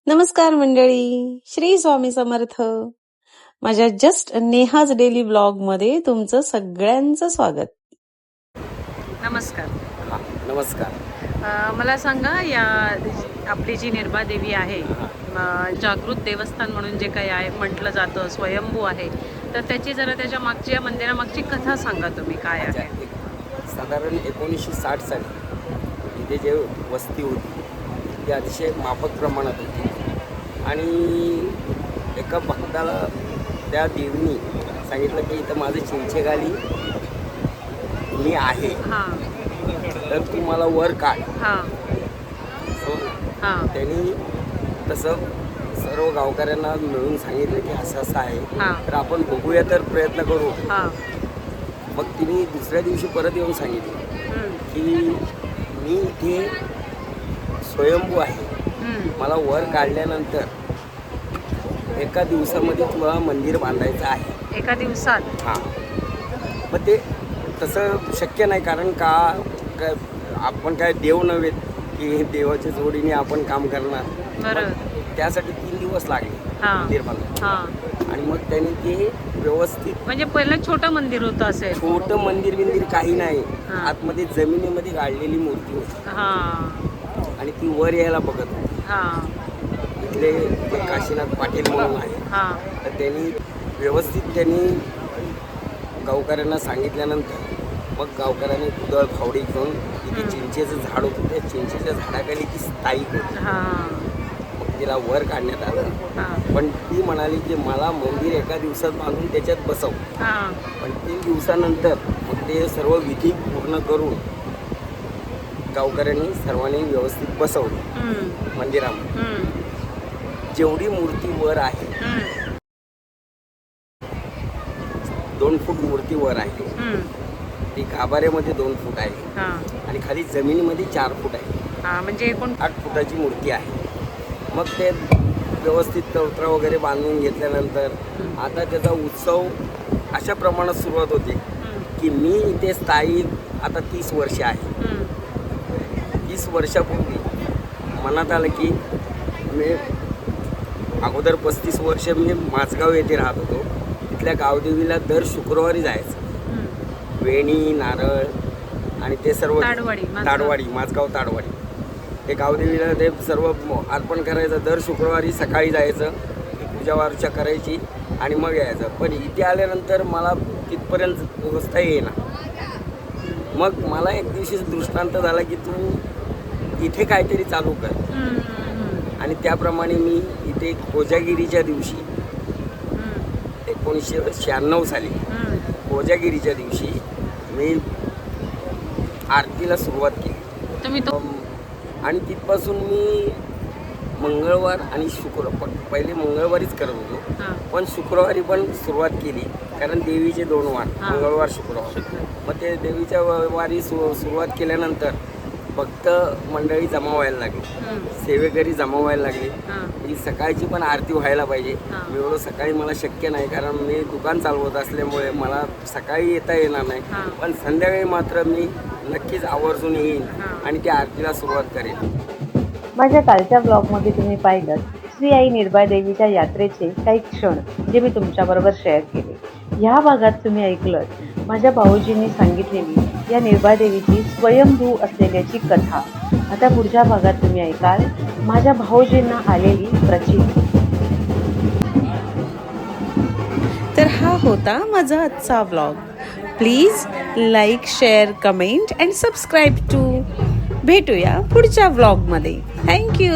नमस्कार मंडळी, श्री स्वामी समर्थ. माझ्या जस्ट नेहाज डेली ब्लॉग मध्ये तुमचं सगळ्यांचं स्वागत. नमस्कार. नमस्कार. मला सांगा, या आपली जी निर्भा देवी आहे, जागृत देवस्थान म्हणून जे काही आहे म्हटलं जातं, स्वयंभू आहे, तर त्याची जरा त्याच्या मागच्या मंदिरामागची कथा सांगा तुम्ही, काय आहे? साधारण 1960 साली इथे जे वस्ती होती ती अतिशय माफक प्रमाणात होती आणि एका भक्ताला त्या देवीने सांगितलं की इथं माझं चिंचेगाली मी आहे, तर तू मला वर काढ. त्यांनी तसं सर्व गावकऱ्यांना मिळून सांगितलं की असं असं आहे, तर आपण बघूया, तर प्रयत्न करू. मग तिने दुसऱ्या दिवशी परत येऊन सांगितलं की मी इथे स्वयंभू आहे, मला वर काढल्यानंतर एका दिवसामध्ये तुला मंदिर बांधायचं आहे. एका दिवसात? हां. मग ते तसं शक्य नाही, कारण का आपण काय देव नव्हे की देवाच्या जोडीने आपण काम करणार. बरं. त्यासाठी 3 दिवस लागले मंदिर बांधायला. आणि मग त्यांनी ते व्यवस्थित, म्हणजे पहिलं छोटं मंदिर होतं असेल? छोटं मंदिर काही नाही, आतमध्ये जमिनीमध्ये गाडलेली मूर्ती होती आणि ती वर यायला बघत होती. इथले जे काशीनाथ पाटील म्हणून आहे, तर त्यांनी गावकऱ्यांना सांगितल्यानंतर मग गावकऱ्यांनी कुदळ फावडी घेऊन इथे चिंचेचं झाड होतं, त्या चिंचेच्या झाडाखाली ती स्थायिक होती. मग तिला वर काढण्यात आलं, पण ती म्हणाली की मला मंदिर एका दिवसात बांधून त्याच्यात बसव. पण 3 दिवसानंतर मग ते सर्व विधी पूर्ण करून गावकऱ्यांनी सर्वांनी व्यवस्थित बसवलं मंदिरामध्ये. जेवढी मूर्ती वर आहे, 2 फूट मूर्ती वर आहे. ती गाभाऱ्यामध्ये 2 फूट आहे आणि खाली जमिनीमध्ये 4 फूट आहे. म्हणजे एकूण 8 फुटाची मूर्ती आहे. मग ते व्यवस्थित तवत्रा वगैरे बांधून घेतल्यानंतर आता त्याचा उत्सव अशा प्रमाणात सुरुवात होते की मी इथे स्थायिक आता 30 वर्ष आहे. 30 वर्षापूर्वी मनात आलं की मी अगोदर 35 वर्ष मी माझगाव येथे राहत होतो. तिथल्या गावदेवीला दर शुक्रवारी जायचं. वेणी, नारळ आणि ते सर्व ताडवाडी, माझगाव ताडवाडी, ते गावदेवीला ते सर्व अर्पण करायचं. दर शुक्रवारी सकाळी जायचं, पूजा अर्चा करायची आणि मग यायचं. पण इथे आल्यानंतर मला तिथपर्यंत पोहोचता येईना. मग मला एक दिवशी दृष्टांत झाला की तू इथे काहीतरी चालू कर. आणि त्याप्रमाणे मी इथे कोजागिरीच्या दिवशी 1996 साली कोजागिरीच्या दिवशी मी आरतीला सुरुवात केली. आणि तिथपासून मी मंगळवार आणि शुक्रवार, पहिले मंगळवारीच करत होतो, पण शुक्रवारी पण सुरुवात केली, कारण देवीचे 2 वार, मंगळवार शुक्रवार. मग ते देवीच्या वारी सुरुवात केल्यानंतर भक्त मंडळी जमा व्हायला लागली, सेवेकरी जमा व्हायला लागले. ही सकाळची पण आरती व्हायला पाहिजे. एवढं सकाळी मला शक्य नाही, कारण मी दुकान चालवत असल्यामुळे मला सकाळी येता येणार नाही. पण संध्याकाळी मात्र मी नक्कीच आवर्जून येईन आणि त्या आरतीला सुरुवात करेन. माझ्या कालच्या ब्लॉगमध्ये तुम्ही पाहिलं श्री आई निर्भा देवीच्या यात्रेचे काही क्षण जे मी तुमच्याबरोबर शेअर केले. ह्या भागात तुम्ही ऐकलं माझ्या भाऊजींनी सांगितलेली या निर्भा देवीची स्वयंभू असलेल्याची कथा. आता पुढच्या भागात तुम्ही ऐकाल माझ्या भाऊजींना आलेली प्रचिती. तर हा होता माझा आजचा blog. Please like, share, comment and subscribe too. भेटूया पुढच्या ब्लॉगमध्ये. थँक्यू.